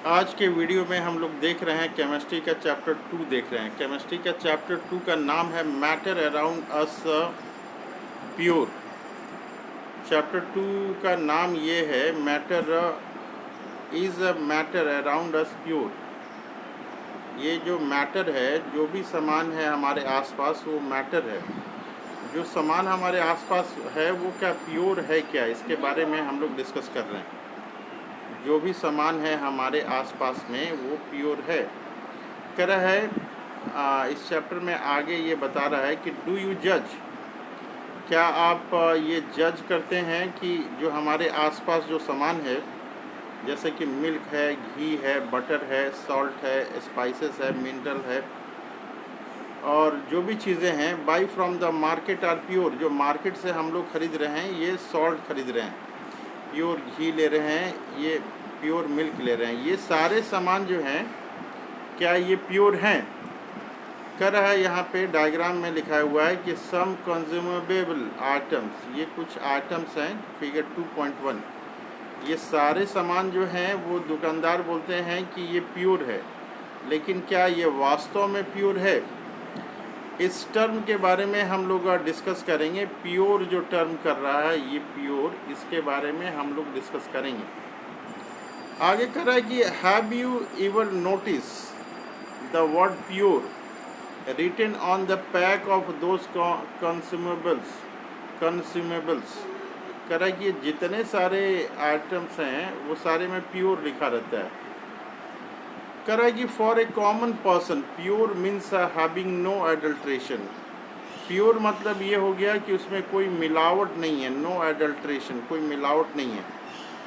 आज के वीडियो में हम लोग देख रहे हैं केमिस्ट्री का चैप्टर 2 देख रहे हैं। केमिस्ट्री का चैप्टर 2 का नाम है matter around us pure. Chapter 2 का नाम ये है matter is a matter around us pure. ये जो मैटर है, जो भी सामान है हमारे आसपास, वो मैटर है। जो सामान हमारे आसपास है वो क्या प्योर है क्या, इसके बारे में हम लोग डिस्कस कर रहे हैं। जो भी सामान है हमारे आसपास में वो प्योर है। कह रहा है इस चैप्टर में आगे ये बता रहा है कि डू यू जज, क्या आप ये जज करते हैं कि जो हमारे आसपास जो सामान है, जैसे कि मिल्क है, घी है, बटर है, सॉल्ट है, स्पाइसेस है, मिनरल है, और जो भी चीज़ें हैं buy from the market are pure, जो मार्केट से हम लोग ख़रीद रहे हैं, ये सॉल्ट ख़रीद रहे हैं, प्योर घी ले रहे हैं, ये प्योर मिल्क ले रहे हैं, ये सारे सामान जो हैं क्या ये प्योर हैं। कर रहा है यहाँ पे डायग्राम में लिखा हुआ है कि सम कंज्यूमेबल आइटम्स, ये कुछ आइटम्स हैं फिगर 2.1। ये सारे सामान जो हैं वो दुकानदार बोलते हैं कि ये प्योर है, लेकिन क्या ये वास्तव में प्योर है? इस टर्म के बारे में हम लोग डिस्कस करेंगे। प्योर जो टर्म कर रहा है ये प्योर, इसके बारे में हम लोग डिस्कस करेंगे। आगे कर रहा है कि have you ever notice the word pure written on the pack of those consumables कह रहा है कि जितने सारे आइटम्स हैं वो सारे में प्योर लिखा रहता है। कह रहा है कि for a common person pure means having no adulteration. Pure मतलब ये हो गया कि उसमें कोई मिलावट नहीं है, नो एडल्ट्रेशन, कोई मिलावट नहीं है।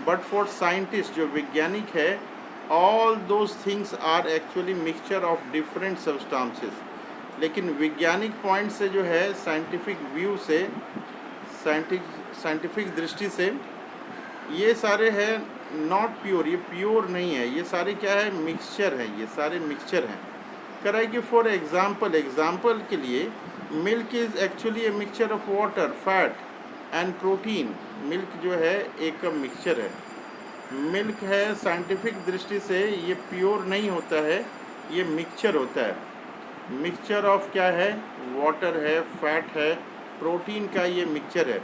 बट फॉर साइंटिस्ट, जो वैज्ञानिक है, all those things are actually mixture of different substances. लेकिन वैज्ञानिक पॉइंट से जो है, साइंटिफिक व्यू से, साइंटिफिक दृष्टि से, ये सारे हैं नॉट प्योर, ये प्योर नहीं है, ये सारे क्या है, मिक्सचर हैं, ये सारे मिक्सचर हैं। कह रहा है कि फॉर एग्जाम्पल, एग्जाम्पल के लिए milk is actually a mixture of water, fat and protein. Milk जो है एक मिक्सचर है, मिल्क है साइंटिफिक दृष्टि से ये प्योर नहीं होता है, ये मिक्सचर होता है। मिक्सचर ऑफ क्या है, वाटर है, फैट है, प्रोटीन का ये मिक्सचर है।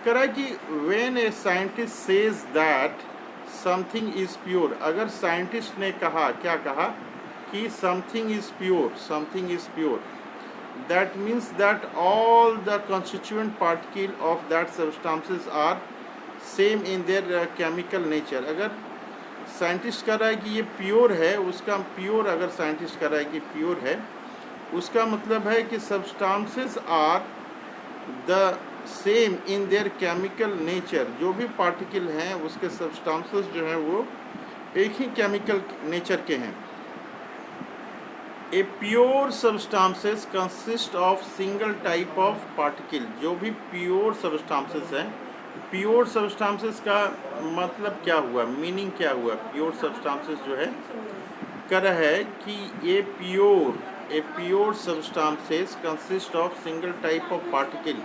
कह रहा है कि when a scientist says that something is pure, अगर साइंटिस्ट ने कहा, क्या कहा कि something is pure, something is pure, that means that all the constituent particle of that substances are same in their chemical nature. अगर scientist कह रहा है कि ये प्योर है, उसका प्योर, अगर साइंटिस्ट कह रहा है कि प्योर है, उसका मतलब है कि substances are the same in their chemical nature. जो भी पार्टिकल हैं उसके सब्सटेंसेस जो हैं वो एक ही केमिकल नेचर के हैं। A pure substances consist of single type of particle. जो भी प्योर सब्सटेंसेस हैं, प्योर सब्सटेंसेस का मतलब क्या हुआ, मीनिंग क्या हुआ? प्योर सब्सटेंसेस जो है, कर है कि a pure substances consist of single type of particle.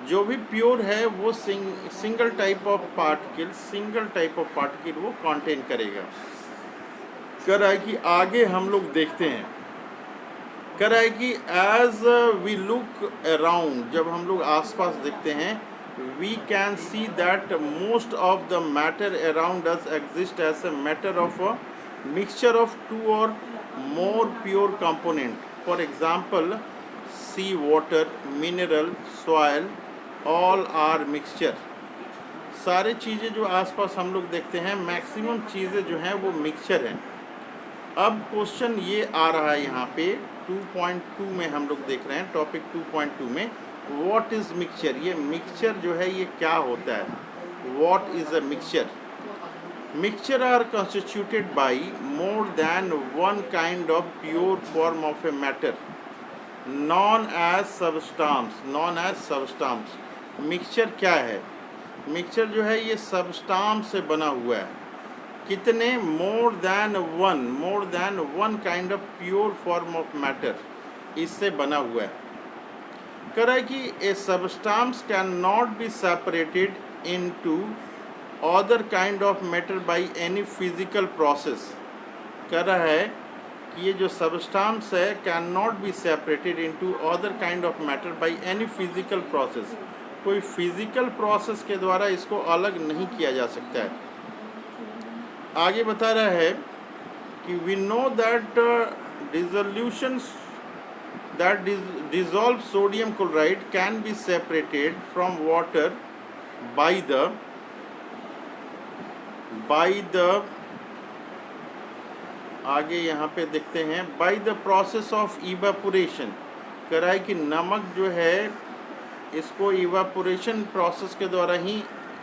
जो भी प्योर है वो सिंगल टाइप ऑफ पार्टिकल वो कंटेन करेगा। कर रहा है कि आगे हम लोग देखते हैं। कर रहा है कि एज वी लुक अराउंड, जब हम लोग आसपास देखते हैं, we can see that most of the matter around us exists as a matter of a mixture of two or more pure component. For example, sea water, mineral, soil, all are mixture. सारे चीज़ें जो आसपास हम लोग देखते हैं, maximum चीज़ें जो हैं वो मिक्सचर हैं। अब क्वेश्चन ये आ रहा है यहाँ पे 2.2 में हम लोग देख रहे हैं, टॉपिक 2.2 में, व्हाट इज़ मिक्सचर। ये मिक्सचर जो है ये क्या होता है, what is a mixture. Mixture are constituted by more than one kind of pure form of a matter known as substance. Mixture क्या है? मिक्सचर जो है ये सब्सटेंस से बना हुआ है। कितने? मोर than one kind of pure form of matter, इससे बना हुआ है। कह रहा है कि a substance can not be separated into other kind of matter by any physical process. कह रहा है कि ये जो सबस्टांस है can not be separated into other kind of matter by any physical process. कोई फिजिकल प्रोसेस के द्वारा इसको अलग नहीं किया जा सकता है। आगे बता रहा है कि we know that dissolutions that dissolved sodium chloride can be separated from water by the आगे यहाँ पे देखते हैं by the process of evaporation। कह रहा है कि नमक जो है इसको evaporation प्रोसेस के द्वारा ही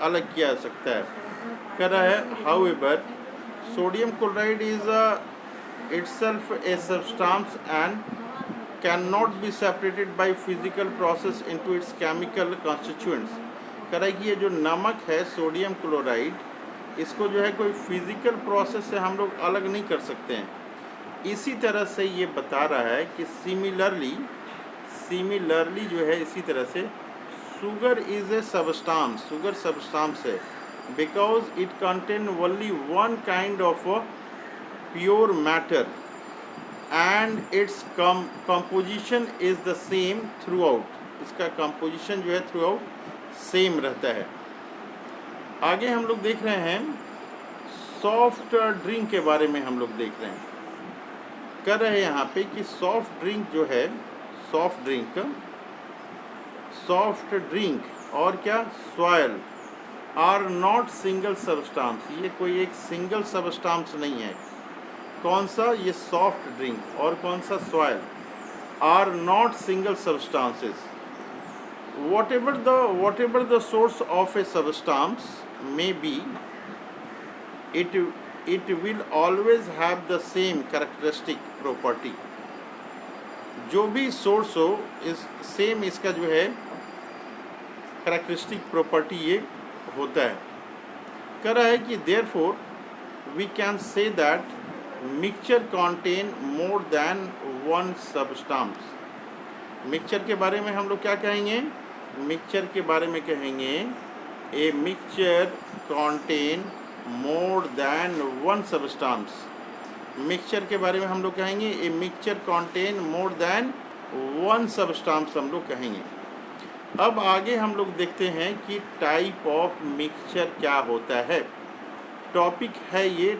अलग किया जा सकता है। कह रहा है however sodium chloride is itself a substance and cannot be separated by physical process into its chemical constituents। कह रहा है कि ये जो नमक है सोडियम क्लोराइड इसको जो है कोई फिजिकल प्रोसेस से हम लोग अलग नहीं कर सकते हैं। इसी तरह से ये बता रहा है कि सिमिलरली जो है इसी तरह से sugar is a substance, sugar substance है because it contain only one kind of pure matter and its composition is the same throughout. इसका कंपोजिशन जो है थ्रू आउट सेम रहता है। आगे हम लोग देख रहे हैं सॉफ्ट ड्रिंक के बारे में हम लोग देख रहे हैं। कर रहे हैं यहाँ पे कि सॉफ्ट ड्रिंक जो है सॉफ्ट ड्रिंक और क्या soil are not single substance. ये कोई एक सिंगल सबस्टांस नहीं है। कौन सा? ये सॉफ्ट ड्रिंक और कौन सा soil are not single substances. whatever the source of a substance may be, it will always have the same characteristic property। जो भी सोर्स हो इस सेम इसका जो है कैरेक्टरिस्टिक प्रॉपर्टी ये होता है। कह रहा है कि therefore we can say that mixture contain more than one substance। Mixture के बारे में हम लोग क्या कहेंगे? मिक्सचर के बारे में कहेंगे a mixture contain more than one substance। Mixture के बारे में हम लोग कहेंगे a mixture contain more than one substance हम लोग कहेंगे। अब आगे हम लोग देखते हैं कि टाइप ऑफ मिक्सचर क्या होता है। टॉपिक है ये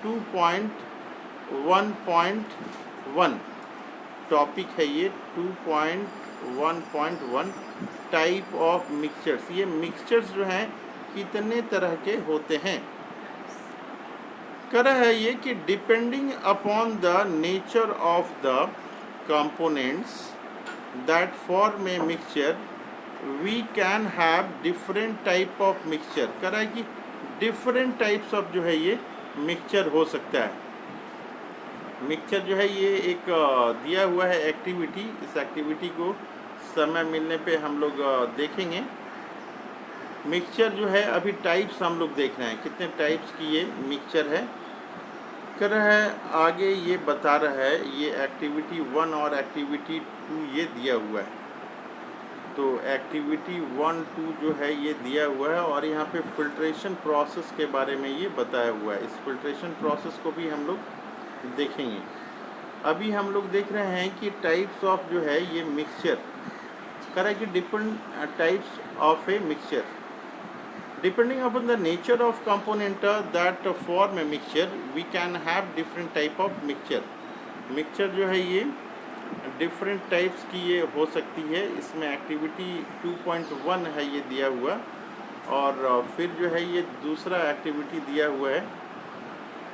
2.1.1 टॉपिक है ये 2.1.1 टाइप ऑफ मिक्सचर्स। ये मिक्सचर्स जो हैं कितने तरह के होते हैं। कह रहा है ये कि depending upon the nature of the components that form a mixture we can have different type of mixture. कह रहा है कि डिफरेंट टाइप्स ऑफ जो है ये मिक्सचर हो सकता है। मिक्सचर जो है ये एक दिया हुआ है एक्टिविटी। इस एक्टिविटी को समय मिलने पे हम लोग देखेंगे। मिक्सचर जो है अभी टाइप्स हम लोग देख रहे हैं कितने टाइप्स की ये मिक्सचर है। कर रहा है आगे ये बता रहा है ये एक्टिविटी 1 और एक्टिविटी 2 ये दिया हुआ है। तो एक्टिविटी 1, 2 जो है ये दिया हुआ है और यहाँ पे फिल्ट्रेशन प्रोसेस के बारे में ये बताया हुआ है। इस फिल्ट्रेशन प्रोसेस को भी हम लोग देखेंगे। अभी हम लोग देख रहे हैं कि टाइप्स ऑफ जो है ये मिक्सचर। कह रहा है कि different types of a mixture depending upon the nature of component that form a mixture we can have different type of mixture. Mixture जो है ये डिफरेंट टाइप्स की ये हो सकती है। इसमें एक्टिविटी 2.1 है ये दिया हुआ और फिर जो है ये दूसरा एक्टिविटी दिया हुआ है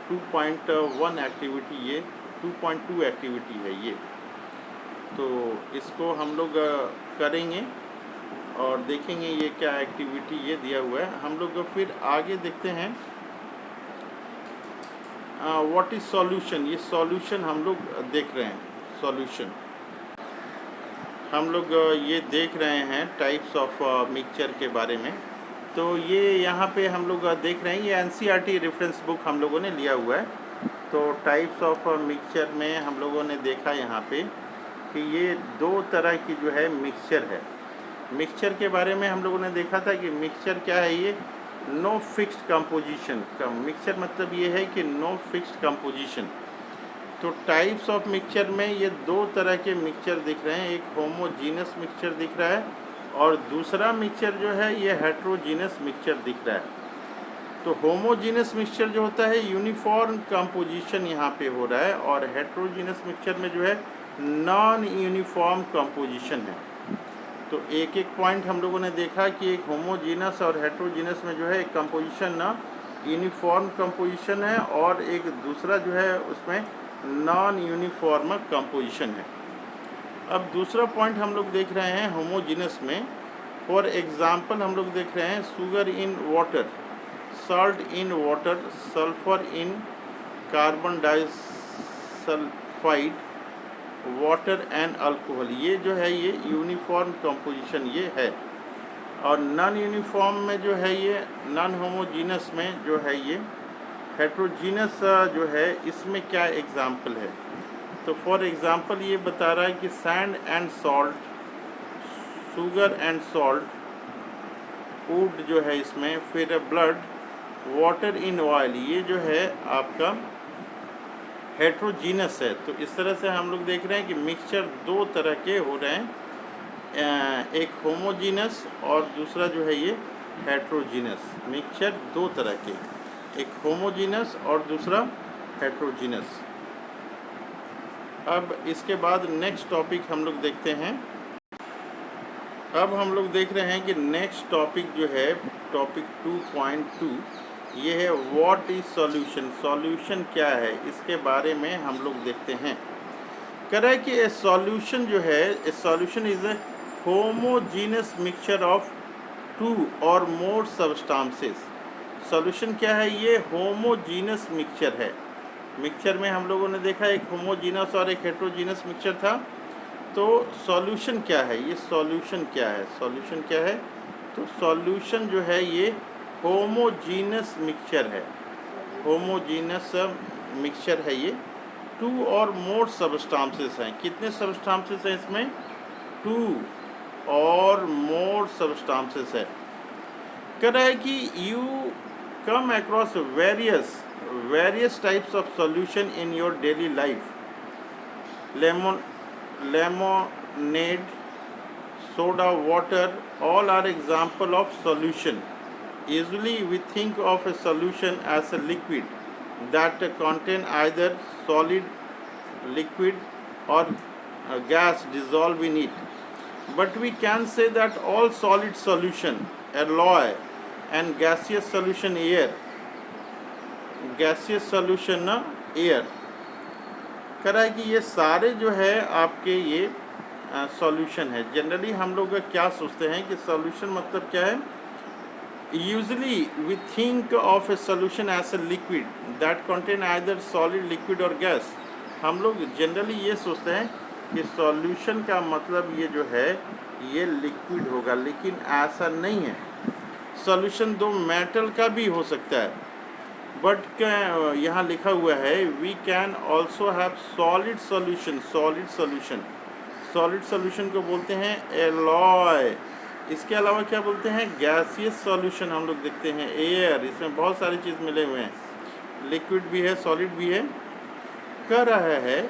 2.1 एक्टिविटी, ये 2.2 एक्टिविटी है ये। तो इसको हम लोग करेंगे और देखेंगे ये क्या एक्टिविटी ये दिया हुआ है। हम लोग फिर आगे देखते हैं व्हाट इज़ सॉल्यूशन। ये सॉल्यूशन हम लोग देख रहे हैं। सॉल्यूशन हम लोग ये देख रहे हैं टाइप्स ऑफ मिक्सचर के बारे में। तो ये यहाँ पे हम लोग देख रहे हैं ये एनसीईआरटी रेफरेंस बुक हम लोगों ने लिया हुआ है। तो टाइप्स ऑफ मिक्सचर में हम लोगों ने देखा यहाँ पे कि ये 2 तरह की जो है मिक्सचर है। मिक्सचर के बारे में हम लोगों ने देखा था कि मिक्सचर क्या है, ये नो फिक्स्ड कंपोजिशन का मिक्सचर मतलब ये है कि नो फिक्स्ड कंपोजिशन। तो टाइप्स ऑफ मिक्सचर में ये दो तरह के मिक्सचर दिख रहे हैं, एक होमोजीनस मिक्सचर दिख रहा है और दूसरा मिक्सचर जो है ये हेट्रोजीनस मिक्सचर दिख रहा है। तो होमोजीनस मिक्सचर जो होता है यूनिफॉर्म कंपोजिशन यहाँ पे हो रहा है और हेट्रोजीनस मिक्सचर में जो है नॉन यूनिफॉर्म कंपोजिशन है। तो एक एक पॉइंट हम लोगों ने देखा कि एक होमोजीनस और हेट्रोजीनस में जो है एक कंपोजिशन ना यूनिफॉर्म कंपोजिशन है और एक दूसरा जो है उसमें नॉन यूनिफॉर्म कंपोजिशन है। अब दूसरा पॉइंट हम लोग देख रहे हैं होमोजीनस में, फॉर एग्जांपल हम लोग देख रहे हैं sugar in water, salt in water, sulfur in carbon disulphide, water and alcohol, ये जो है ये यूनिफॉर्म कंपोजिशन ये है। और नॉन यूनिफॉर्म में जो है ये नॉन होमोजीनस में जो है ये हेट्रोजीनस जो है इसमें क्या एग्जाम्पल है। तो फॉर एग्जांपल ये बता रहा है कि sand and salt, sugar and salt, would जो है इसमें, फिर ब्लड, वाटर इन ऑयल, ये जो है आपका हेट्रोजीनस है। तो इस तरह से हम लोग देख रहे हैं कि मिक्सचर दो तरह के हो रहे हैं, एक होमोजीनस और दूसरा जो है ये हेट्रोजीनस। मिक्सचर दो तरह के, एक होमोजीनस और दूसरा हेट्रोजीनस। अब इसके बाद नेक्स्ट टॉपिक हम लोग देखते हैं। अब हम लोग देख रहे हैं कि नेक्स्ट टॉपिक जो है टॉपिक 2.2 ये है व्हाट इज सॉल्यूशन। सॉल्यूशन क्या है इसके बारे में हम लोग देखते हैं। कह रहा है कि ए सॉल्यूशन जो है, a solution is a homogeneous mixture of two or more substances. Solution क्या है, ये होमोजीनस मिक्सचर है। मिक्सचर में हम लोगों ने देखा एक होमोजीनस और एक हेट्रोजीनस मिक्सचर था। तो सॉल्यूशन क्या है, ये सॉल्यूशन क्या है, सॉल्यूशन क्या है, तो सॉल्यूशन जो है ये होमोजीनस मिक्सचर है। होमोजीनस मिक्सचर है ये, टू और मोर सबस्टांसेस हैं। कितने सबस्टांसेस हैं इसमें, टू और मोर सबस्टांसेस है। कह रहा है कि you come across various types of solution in your daily life. lemonade, soda water, all are example of solution. Usually we think of a solution as a liquid that contain either solid, liquid or gas dissolved in it. But we can say that all solid solution, alloy and gaseous solution air, air, कह रहा है कि ये सारे जो है आपके ये सॉल्यूशन है। जनरली हम लोग क्या सोचते हैं कि सॉल्यूशन मतलब क्या है, usually we think of a solution as a liquid that contain either solid, liquid or gas. हम लोग जनरली ये सोचते हैं कि सॉल्यूशन का मतलब ये जो है ये लिक्विड होगा, लेकिन ऐसा नहीं है। सॉल्यूशन दो मेटल का भी हो सकता है, बट यहाँ लिखा हुआ है we can also have solid solution. Solid solution को बोलते हैं एलॉय। इसके अलावा क्या बोलते हैं, गैसियस सॉल्यूशन हम लोग देखते हैं, एयर। इसमें बहुत सारी चीज़ मिले हुए हैं, लिक्विड भी है, सॉलिड भी है। कह रहा है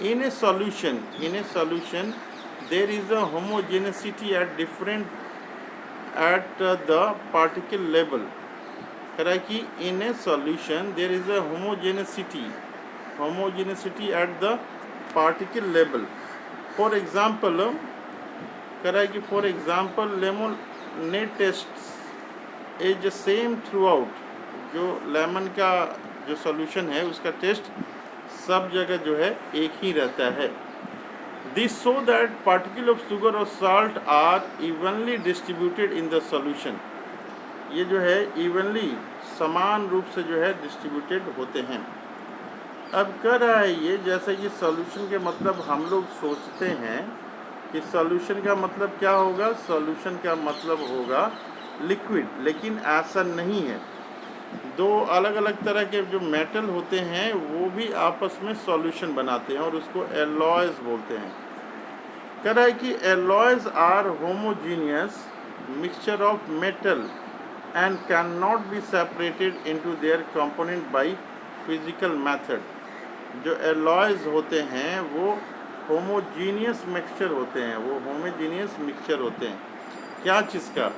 in a solution there is a homogeneity at the particle level. कह रहा है कि in a solution there is a homogeneity at the particle level. For example कह रहा है कि for example lemonade taste is same throughout. जो lemon का जो सॉल्यूशन है उसका टेस्ट सब जगह जो है एक ही रहता है। This so that particle of sugar और salt are evenly distributed in the solution. ये जो है इवनली समान रूप से जो है डिस्ट्रीब्यूटेड होते हैं। अब कह रहा है ये जैसे कि सॉल्यूशन के मतलब हम लोग सोचते हैं कि सॉल्यूशन का मतलब क्या होगा, सॉल्यूशन का मतलब होगा लिक्विड, लेकिन ऐसा नहीं है। दो अलग अलग तरह के जो मेटल होते हैं वो भी आपस में सॉल्यूशन बनाते हैं और उसको एलॉयज बोलते हैं। कह रहा है कि alloys are homogeneous mixture of metal and cannot be separated into their component by physical method. जो एलॉयज होते हैं वो होमोजीनियस मिक्सचर होते हैं, वो होमोजीनियस मिक्सचर होते हैं। क्या चीज़ का?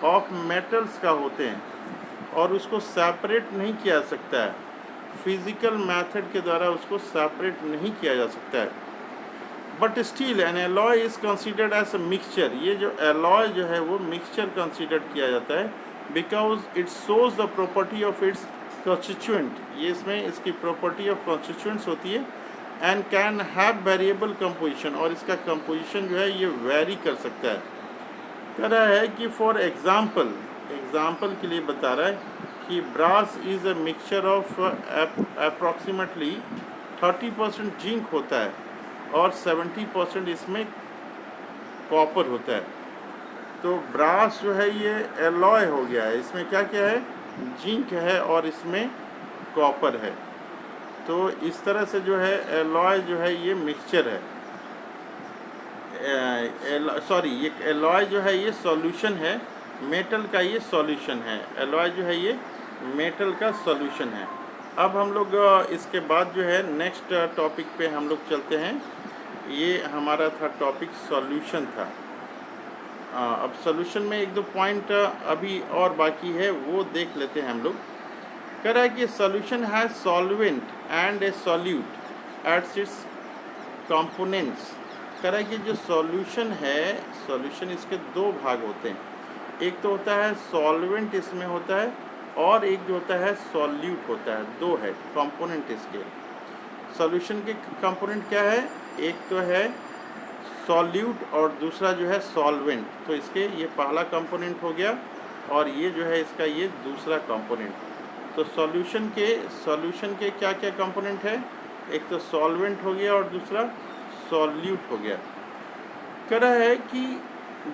ऑफ मेटल्स का होते हैं, और उसको सेपरेट नहीं किया जा सकता है, फिजिकल मेथड के द्वारा उसको सेपरेट नहीं किया जा सकता है। But still an alloy is considered as a mixture. ये जो एलॉय जो है वो मिक्सचर कंसिडर किया जाता है, because it shows the property of its constituent. ये इसमें इसकी प्रॉपर्टी ऑफ कंस्टिट्यूएंट्स होती है, and can have variable composition, और इसका कंपोजिशन जो है ये वेरी कर सकता है। कह रहा है कि फॉर एग्जाम्पल, एग्जाम्पल के लिए बता रहा है कि brass is a mixture of approximately 30% zinc होता है और 70% इसमें कॉपर होता है। तो ब्रास जो है ये एलॉय हो गया है, इसमें क्या क्या है? जिंक है और इसमें कॉपर है। तो इस तरह से जो है एलॉय जो है ये मिक्सचर है, सॉरी ये एलॉय जो है ये सॉल्यूशन है, मेटल का ये सॉल्यूशन है। एलॉय जो है ये मेटल का सॉल्यूशन है। अब हम लोग इसके बाद जो है नेक्स्ट टॉपिक पे हम लोग चलते हैं। ये हमारा था टॉपिक सॉल्यूशन था। अब सॉल्यूशन में एक दो पॉइंट अभी और बाकी है, वो देख लेते हैं हम लोग। कह रहा है कि solution has solvent and a solute as its components. कह रहा है कि जो सॉल्यूशन है, सॉल्यूशन इसके दो भाग होते हैं। एक तो होता है सॉल्वेंट, इसमें होता है, और एक जो होता है सॉल्यूट होता है। दो है कंपोनेंट इसके। सॉल्यूशन के कंपोनेंट क्या है? एक तो है सॉल्यूट और दूसरा जो है सॉल्वेंट। तो इसके ये पहला कंपोनेंट हो गया, और ये जो है इसका ये दूसरा कंपोनेंट। तो सॉल्यूशन के क्या क्या कंपोनेंट है? एक तो सॉल्वेंट हो गया और दूसरा सॉल्यूट हो गया। कह रहा है कि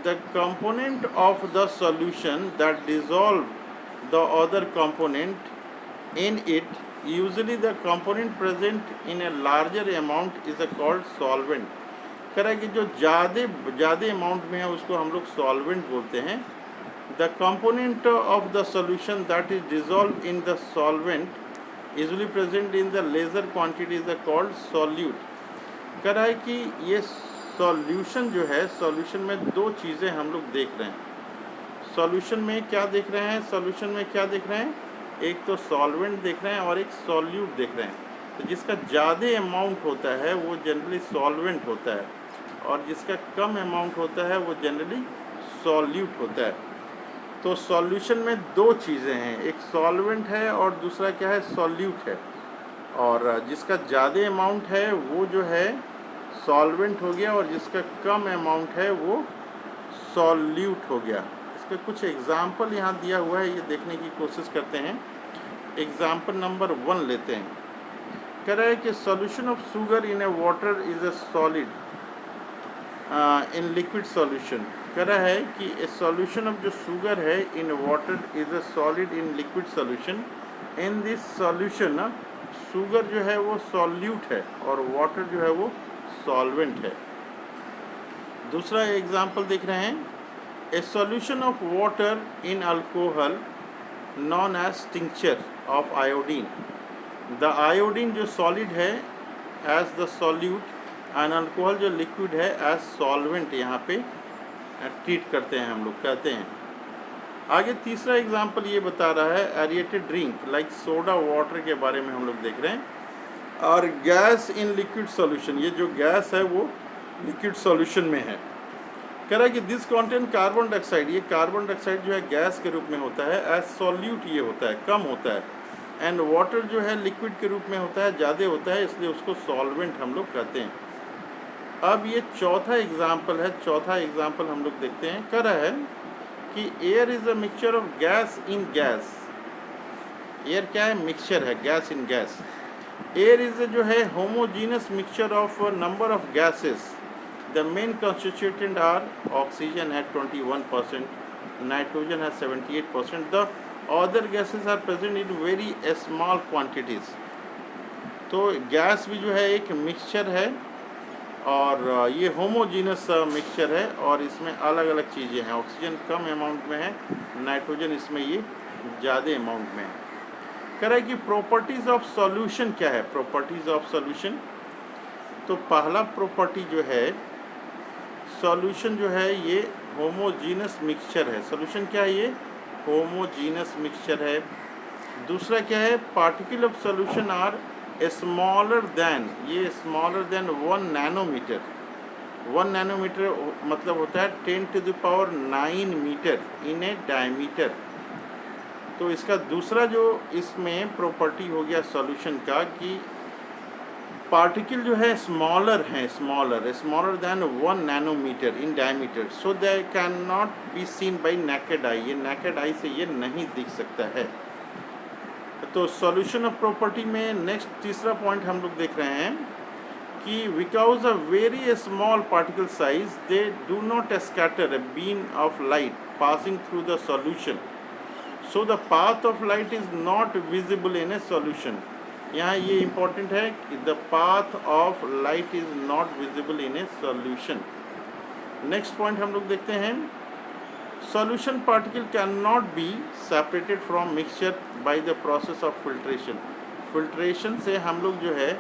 the component of the solution that dissolve the other component in it, usually the component present in a larger amount is called solvent. कह रहा है कि जो ज़्यादा अमाउंट में है उसको हम लोग सॉल्वेंट बोलते हैं। The component of the solution that is dissolve in the solvent usually present in the lesser quantity is called solute. कह रहा है कि ये सॉल्यूशन जो है, सॉल्यूशन में दो चीज़ें हम लोग देख रहे हैं। सॉल्यूशन में क्या देख रहे हैं? सॉल्यूशन में क्या देख रहे हैं? एक तो सॉल्वेंट देख रहे हैं और एक सॉल्यूट देख रहे हैं। तो जिसका ज़्यादा अमाउंट होता है वो जनरली सॉल्वेंट होता है, और जिसका कम अमाउंट होता है वो जनरली सॉल्यूट होता है। तो सॉल्यूशन में दो चीज़ें हैं, एक सॉल्वेंट है और दूसरा क्या है? सॉल्यूट है। और जिसका ज़्यादा अमाउंट है वो जो है सॉल्वेंट हो गया, और जिसका कम अमाउंट है वो सॉल्यूट हो गया। इसका कुछ एग्जाम्पल यहाँ दिया हुआ है, ये देखने की कोशिश करते हैं। एग्जाम्पल नंबर 1 लेते हैं। कह रहा है कि solution of sugar in A water is a solid in liquid solution. कह रहा है कि ए सॉल्यूशन ऑफ जो शुगर है in water is a solid in liquid solution. In this solution sugar जो है वो सॉल्यूट है और वाटर जो है वो सॉल्वेंट है। दूसरा एग्जाम्पल देख रहे हैं, a solution of water in alcohol known as tincture of iodine. The iodine जो सॉलिड है as the solute, and alcohol जो लिक्विड है एज सॉल्वेंट यहाँ पे ट्रीट करते हैं हम लोग, कहते हैं। आगे तीसरा एग्जाम्पल ये बता रहा है aerated drink like soda water के बारे में हम लोग देख रहे हैं। और गैस इन लिक्विड सॉल्यूशन, ये जो गैस है वो लिक्विड सॉल्यूशन में है। कह रहा है कि दिस कंटेन कार्बन डाइऑक्साइड, ये कार्बन डाइऑक्साइड जो है गैस के रूप में होता है, एज सॉल्यूट ये होता है, कम होता है। एंड वाटर जो है लिक्विड के रूप में होता है, ज़्यादा होता है, इसलिए उसको सॉल्वेंट हम लोग कहते हैं। अब ये चौथा एग्जाम्पल है, चौथा एग्जाम्पल हम लोग देखते हैं। कह रहा है कि air is a mixture of gas in gas. Air क्या है? मिक्सचर है, gas in gas. Air is जो है homogeneous mixture of number of gases. The main constituent are oxygen है 21%, नाइट्रोजन है 78%, the other gases are present in very small quantities. तो gas भी जो है एक मिक्सचर है, और ये होमोजीनस मिक्सचर है और इसमें अलग अलग चीज़ें हैं। ऑक्सीजन कम अमाउंट में है, नाइट्रोजन इसमें ये ज़्यादा अमाउंट में है। कह रहा है कि प्रॉपर्टीज़ ऑफ सॉल्यूशन क्या है। प्रॉपर्टीज़ ऑफ सॉल्यूशन, तो पहला प्रॉपर्टी जो है सॉल्यूशन जो है ये होमोजीनस मिक्सचर है। सॉल्यूशन क्या है? ये होमोजीनस मिक्सचर है। दूसरा क्या है? Particle of solution are smaller than, ये स्मॉलर देन 1 नैनोमीटर। 1 नैनोमीटर मतलब होता है 10⁹ मीटर इन ए डायमीटर। तो इसका दूसरा जो इसमें प्रॉपर्टी हो गया सॉल्यूशन का कि पार्टिकल जो है स्मॉलर हैं, smaller than 1 nanometre in diameter, so they can not be seen by naked eye, ये नेकेड आई से ये नहीं दिख सकता है। तो सॉल्यूशन ऑफ प्रॉपर्टी में नेक्स्ट तीसरा पॉइंट हम लोग देख रहे हैं कि because a very small particle size they do not scatter a beam of light passing through the solution, so the path of light is not visible in a solution. यहाँ ये important है कि the path of light is not visible in a solution. Next point हम लोग देखते हैं, solution particle can not be separated from mixture by the process of filtration. Filtration से हम लोग जो है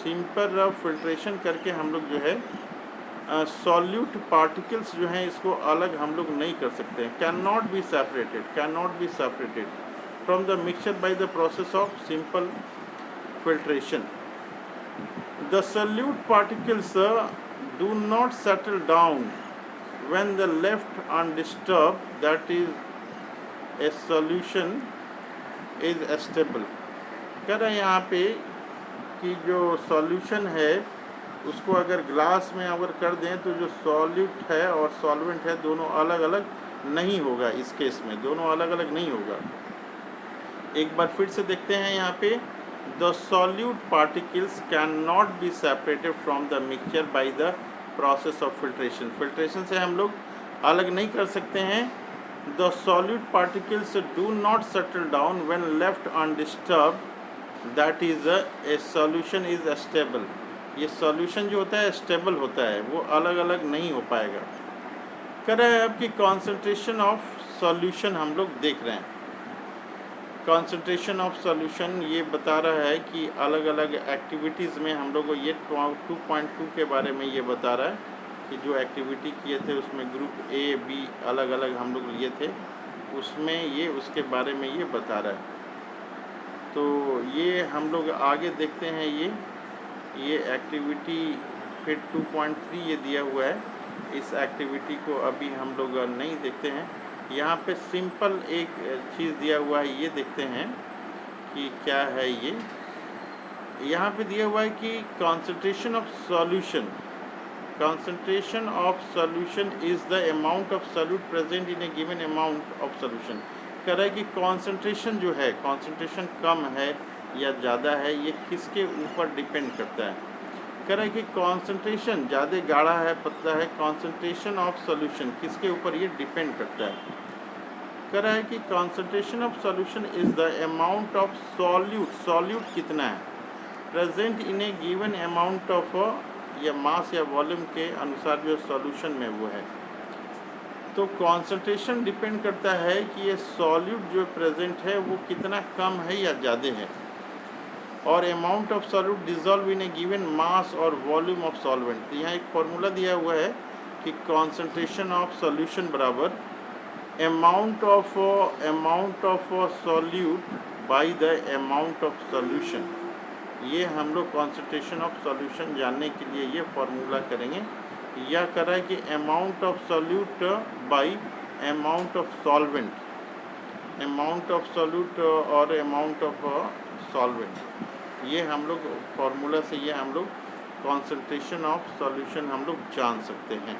सिंपल फिल्ट्रेशन करके हम लोग जो है सॉल्यूट पार्टिकल्स जो हैं इसको अलग हम लोग नहीं कर सकते। Can not be separated from the mixture by the process of simple filtration. The solute particles do not settle down when they left undisturbed, that is a solution is stable. कह रहे हैं यहाँ पे कि जो सॉल्यूशन है उसको अगर ग्लास में अगर कर दें तो जो सॉल्यूट है और सॉल्वेंट है दोनों अलग अलग नहीं होगा। इस केस में दोनों अलग अलग नहीं होगा। एक बार फिर से देखते हैं यहाँ पे, the solute particles cannot be separated from the mixture by the process of filtration. filtration से हम लोग अलग नहीं कर सकते हैं। the solute particles do not settle down when left undisturbed, that is a solution is stable. ये solution जो होता है stable होता है, वो अलग अलग नहीं हो पाएगा। कह रहा है अब कि concentration of solution हम लोग देख रहे हैं। कॉन्सेंट्रेशन ऑफ सॉल्यूशन ये बता रहा है कि अलग अलग एक्टिविटीज़ में हम लोग को ये 2.2 के बारे में ये बता रहा है कि जो एक्टिविटी किए थे उसमें ग्रुप ए बी अलग अलग हम लोग लिए थे, उसमें ये उसके बारे में ये बता रहा है। तो ये हम लोग आगे देखते हैं, ये एक्टिविटी फिर 2.3 ये दिया हुआ है। इस एक्टिविटी को अभी हम लोग नहीं देखते हैं। यहाँ पे सिंपल एक चीज़ दिया हुआ है, ये देखते हैं कि क्या है। ये यहाँ पे दिया हुआ है कि concentration of solution is the amount of solute present in a given amount of solution। कह रहा है कि concentration जो है, concentration कम है या ज़्यादा है, ये किसके ऊपर डिपेंड करता है। कह रहा है कि concentration ज़्यादा गाढ़ा है पतला है, concentration of solution किसके ऊपर ये डिपेंड करता है। कह रहा है कि concentration of solution is the amount of solute कितना है present in A given amount of या मास या वॉल्यूम के अनुसार जो सॉल्यूशन में वो है। तो कॉन्सेंट्रेशन डिपेंड करता है कि ये सॉल्यूट जो प्रेजेंट है वो कितना कम है या ज़्यादा है, और amount of solute dissolve in A given mass और वॉल्यूम ऑफ सॉल्वेंट। तो यहाँ एक फॉर्मूला दिया हुआ है कि कॉन्सेंट्रेशन ऑफ सॉल्यूशन बराबर amount of solute by the amount of solution. ये हम लोग कॉन्सेंट्रेशन ऑफ सॉल्यूशन जानने के लिए ये फार्मूला करेंगे। यह कर रहा है कि amount of solute bye amount of solvent, amount of solute और अमाउंट ऑफ सॉल्वेंट, ये हम लोग फार्मूला से ये हम लोग कॉन्सेंट्रेशन ऑफ सॉल्यूशन हम लोग जान सकते हैं।